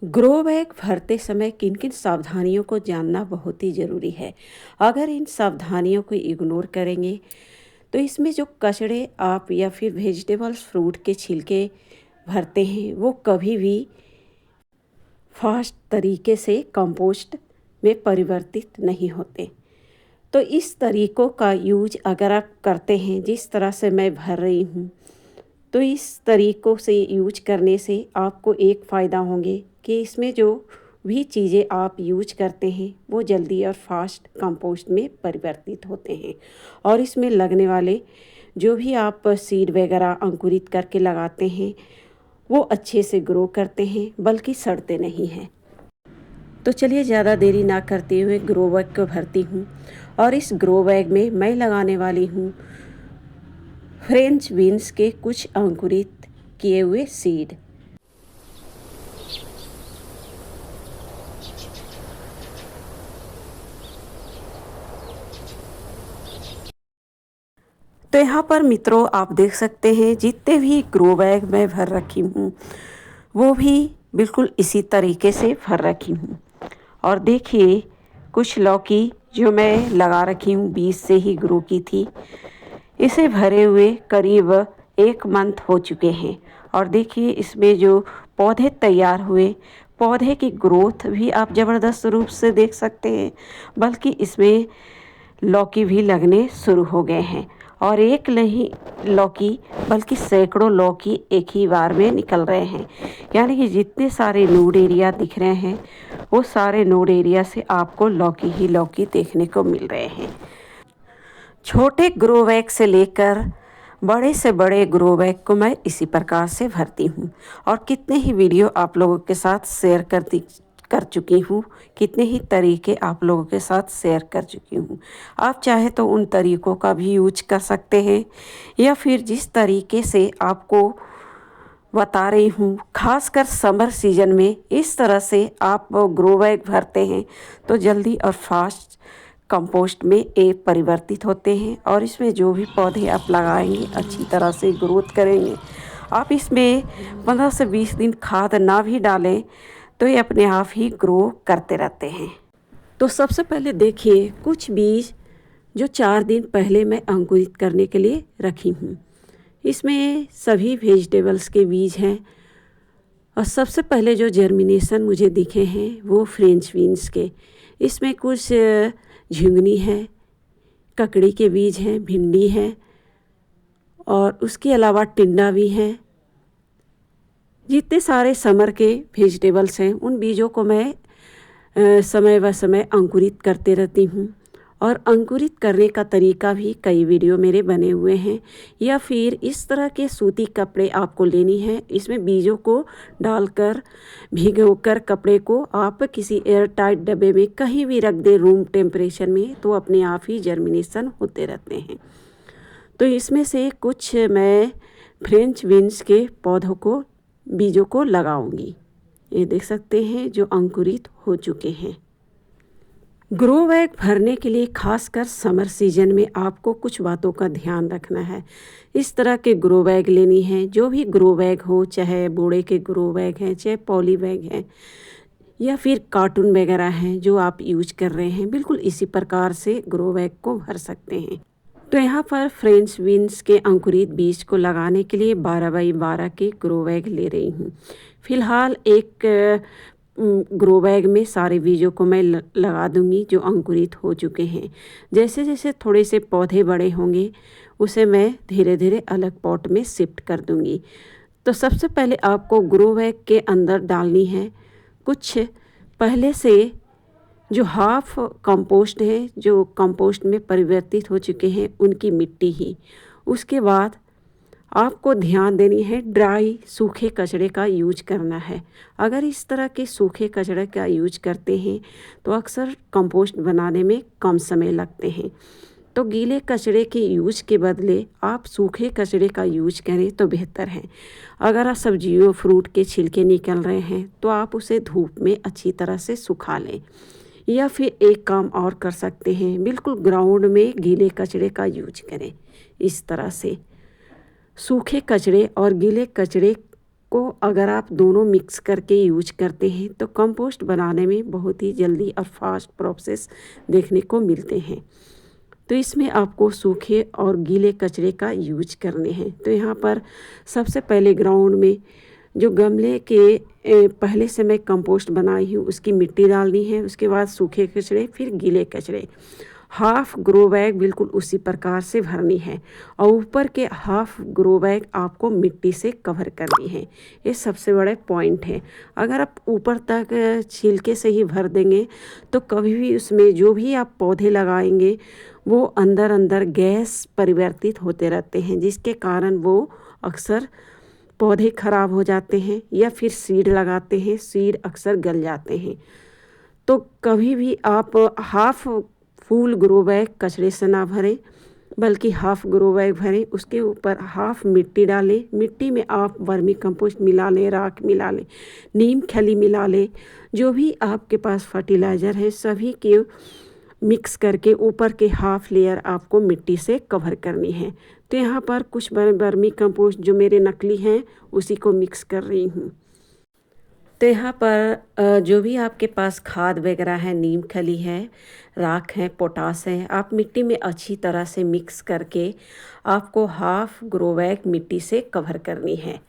Grow bag भरते समय किन किन सावधानियों को जानना बहुत ही ज़रूरी है। अगर इन सावधानियों को इग्नोर करेंगे तो इसमें जो कचड़े आप या फिर वेजिटेबल्स फ्रूट के छिलके भरते हैं वो कभी भी फास्ट तरीके से कंपोस्ट में परिवर्तित नहीं होते। तो इस तरीक़ों का यूज अगर आप करते हैं जिस तरह से मैं भर रही हूँ, तो इस तरीक़ों से यूज करने से आपको एक फ़ायदा होंगे कि इसमें जो भी चीज़ें आप यूज करते हैं वो जल्दी और फास्ट कंपोस्ट में परिवर्तित होते हैं और इसमें लगने वाले जो भी आप सीड वगैरह अंकुरित करके लगाते हैं वो अच्छे से ग्रो करते हैं, बल्कि सड़ते नहीं हैं। तो चलिए ज़्यादा देरी ना करते हुए ग्रो बैग को भरती हूँ और इस ग्रो बैग में मैं लगाने वाली हूँ फ्रेंच बीन्स के कुछ अंकुरित किए हुए सीड। तो यहाँ पर मित्रों आप देख सकते हैं जितने भी ग्रो बैग मैं भर रखी हूँ वो भी बिल्कुल इसी तरीके से भर रखी हूँ। और देखिए कुछ लौकी जो मैं लगा रखी हूँ बीज से ही ग्रो की थी, इसे भरे हुए करीब 1 मंथ हो चुके हैं। और देखिए इसमें जो पौधे तैयार हुए, पौधे की ग्रोथ भी आप ज़बरदस्त रूप से देख सकते हैं, बल्कि इसमें लौकी भी लगने शुरू हो गए हैं। और एक नहीं लौकी बल्कि सैकड़ों लौकी एक ही बार में निकल रहे हैं। यानी कि जितने सारे नोड एरिया दिख रहे हैं वो सारे नोड एरिया से आपको लौकी ही लौकी देखने को मिल रहे हैं। छोटे ग्रो बैग से लेकर बड़े से बड़े ग्रो बैग को मैं इसी प्रकार से भरती हूँ और कितने ही वीडियो आप लोगों के साथ शेयर कर चुकी हूँ, कितने ही तरीके आप लोगों के साथ शेयर कर चुकी हूँ। आप चाहे तो उन तरीक़ों का भी यूज कर सकते हैं या फिर जिस तरीके से आपको बता रही हूँ, खासकर समर सीजन में इस तरह से आप ग्रो बैग भरते हैं तो जल्दी और फास्ट कंपोस्ट में परिवर्तित होते हैं और इसमें जो भी पौधे आप लगाएंगे अच्छी तरह से ग्रोथ करेंगे। आप इसमें 15 से 20 दिन खाद ना भी डालें तो ये अपने आप ही ग्रो करते रहते हैं। तो सबसे पहले देखिए कुछ बीज जो 4 दिन पहले मैं अंकुरित करने के लिए रखी हूँ। इसमें सभी वेजिटेबल्स के बीज हैं और सबसे पहले जो जर्मिनेशन मुझे दिखे हैं वो फ्रेंच बीन्स के। इसमें कुछ झिंगुनी है, ककड़ी के बीज हैं, भिंडी है और उसके अलावा टिंडा भी है। जितने सारे समर के वेजिटेबल्स हैं उन बीजों को मैं समय व समय अंकुरित करते रहती हूँ और अंकुरित करने का तरीका भी कई वीडियो मेरे बने हुए हैं। या फिर इस तरह के सूती कपड़े आपको लेनी है, इसमें बीजों को डालकर भिगोकर कपड़े को आप किसी एयर टाइट डब्बे में कहीं भी रख दें रूम टेम्परेचर में, तो अपने आप ही जर्मिनेशन होते रहते हैं। तो इसमें से कुछ मैं फ्रेंच बीन्स के पौधों को बीजों को लगाऊंगी। ये देख सकते हैं जो अंकुरित हो चुके हैं। ग्रो बैग भरने के लिए खासकर समर सीजन में आपको कुछ बातों का ध्यान रखना है। इस तरह के ग्रो बैग लेनी है, जो भी ग्रो बैग हो, चाहे बोड़े के ग्रो बैग हैं, चाहे पॉली बैग हैं या फिर कार्टून वगैरह हैं जो आप यूज कर रहे हैं, बिल्कुल इसी प्रकार से ग्रो बैग को भर सकते हैं। तो यहाँ पर फ्रेंच बीन्स के अंकुरित बीज को लगाने के लिए 12 बाई 12 के ग्रो बैग ले रही हूँ। फिलहाल एक ग्रो बैग में सारे बीजों को मैं लगा दूंगी जो अंकुरित हो चुके हैं। जैसे जैसे थोड़े से पौधे बड़े होंगे उसे मैं धीरे धीरे अलग पॉट में शिफ्ट कर दूंगी। तो सबसे पहले आपको ग्रो बैग के अंदर डालनी है कुछ पहले से जो हाफ कंपोस्ट है, जो कंपोस्ट में परिवर्तित हो चुके हैं उनकी मिट्टी ही। उसके बाद आपको ध्यान देनी है ड्राई सूखे कचड़े का यूज करना है। अगर इस तरह के सूखे कचड़े का यूज करते हैं तो अक्सर कंपोस्ट बनाने में कम समय लगते हैं। तो गीले कचड़े के यूज के बदले आप सूखे कचड़े का यूज करें तो बेहतर है। अगर आप सब्जियों फ्रूट के छिलके निकल रहे हैं तो आप उसे धूप में अच्छी तरह से सुखा लें। या फिर एक काम और कर सकते हैं, बिल्कुल ग्राउंड में गीले कचड़े का यूज करें। इस तरह से सूखे कचड़े और गीले कचड़े को अगर आप दोनों मिक्स करके यूज करते हैं तो कंपोस्ट बनाने में बहुत ही जल्दी और फास्ट प्रोसेस देखने को मिलते हैं। तो इसमें आपको सूखे और गीले कचरे का यूज करने हैं। तो यहाँ पर सबसे पहले ग्राउंड में जो गमले के पहले से मैं कंपोस्ट बनाई हूँ उसकी मिट्टी डालनी है। उसके बाद सूखे कचरे, फिर गीले कचरे। हाफ ग्रो बैग बिल्कुल उसी प्रकार से भरनी है और ऊपर के हाफ ग्रो बैग आपको मिट्टी से कवर करनी है। ये सबसे बड़ा पॉइंट है। अगर आप ऊपर तक छिलके से ही भर देंगे तो कभी भी उसमें जो भी आप पौधे लगाएंगे वो अंदर अंदर गैस परिवर्तित होते रहते हैं, जिसके कारण वो अक्सर पौधे खराब हो जाते हैं या फिर सीड लगाते हैं, सीड अक्सर गल जाते हैं। तो कभी भी आप हाफ फुल ग्रो बैग कचरे से ना भरें बल्कि हाफ ग्रो बैग भरें। उसके ऊपर हाफ मिट्टी डालें। मिट्टी में आप वर्मी कंपोस्ट मिला लें, राख मिला लें, नीम खली मिला लें, जो भी आपके पास फर्टिलाइज़र है सभी के मिक्स करके ऊपर के हाफ लेयर आपको मिट्टी से कवर करनी है। तो यहाँ पर कुछ वर्मी कंपोस्ट जो मेरे नकली हैं उसी को मिक्स कर रही हूँ। तो यहाँ पर जो भी आपके पास खाद वगैरह है, नीम खली है, राख है, पोटास है, आप मिट्टी में अच्छी तरह से मिक्स करके आपको हाफ ग्रो बैग मिट्टी से कवर करनी है।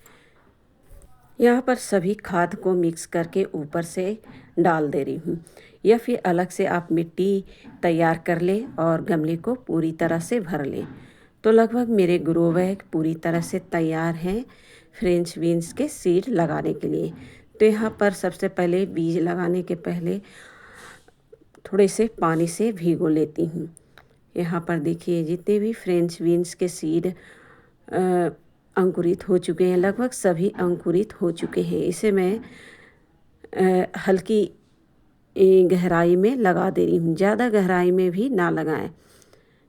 यहाँ पर सभी खाद को मिक्स करके ऊपर से डाल दे रही हूँ, या फिर अलग से आप मिट्टी तैयार कर लें और गमले को पूरी तरह से भर लें। तो लगभग मेरे ग्रो बैग पूरी तरह से तैयार हैं फ्रेंच बीन्स के सीड लगाने के लिए। तो यहाँ पर सबसे पहले बीज लगाने के पहले थोड़े से पानी से भिगो लेती हूँ। यहाँ पर देखिए जितने भी फ्रेंच बीन्स के सीड अंकुरित हो चुके हैं, लगभग सभी अंकुरित हो चुके हैं। इसे मैं हल्की गहराई में लगा दे रही हूँ, ज़्यादा गहराई में भी ना लगाएं।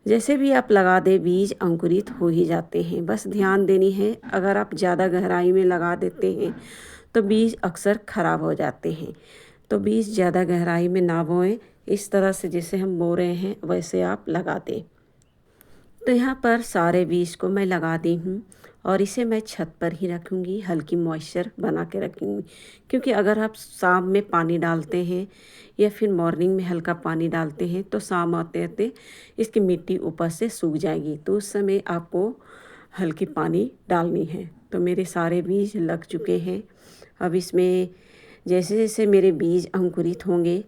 जैसे भी आप लगा दें बीज अंकुरित हो ही जाते हैं। बस ध्यान देनी है, अगर आप ज़्यादा गहराई में लगा देते हैं तो बीज अक्सर ख़राब हो जाते हैं। तो बीज ज़्यादा गहराई में ना बोएं, इस तरह से जैसे हम बो रहे हैं वैसे आप लगा दें। तो यहाँ पर सारे बीज को मैं लगा दी हूँ और इसे मैं छत पर ही रखूँगी, हल्की मॉइस्चर बना के रखूँगी। क्योंकि अगर आप शाम में पानी डालते हैं या फिर मॉर्निंग में हल्का पानी डालते हैं तो शाम आते आते इसकी मिट्टी ऊपर से सूख जाएगी, तो उस समय आपको हल्की पानी डालनी है। तो मेरे सारे बीज लग चुके हैं। अब इसमें जैसे जैसे मेरे बीज अंकुरित होंगे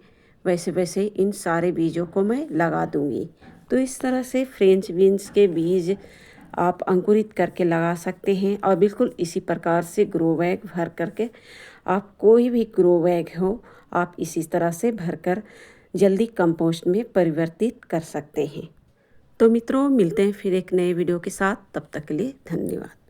वैसे वैसे इन सारे बीजों को मैं लगा दूँगी। तो इस तरह से फ्रेंच बीन्स के बीज आप अंकुरित करके लगा सकते हैं और बिल्कुल इसी प्रकार से ग्रो बैग भर करके आप कोई भी ग्रो बैग हो आप इसी तरह से भरकर जल्दी कंपोस्ट में परिवर्तित कर सकते हैं। तो मित्रों मिलते हैं फिर एक नए वीडियो के साथ, तब तक के लिए धन्यवाद।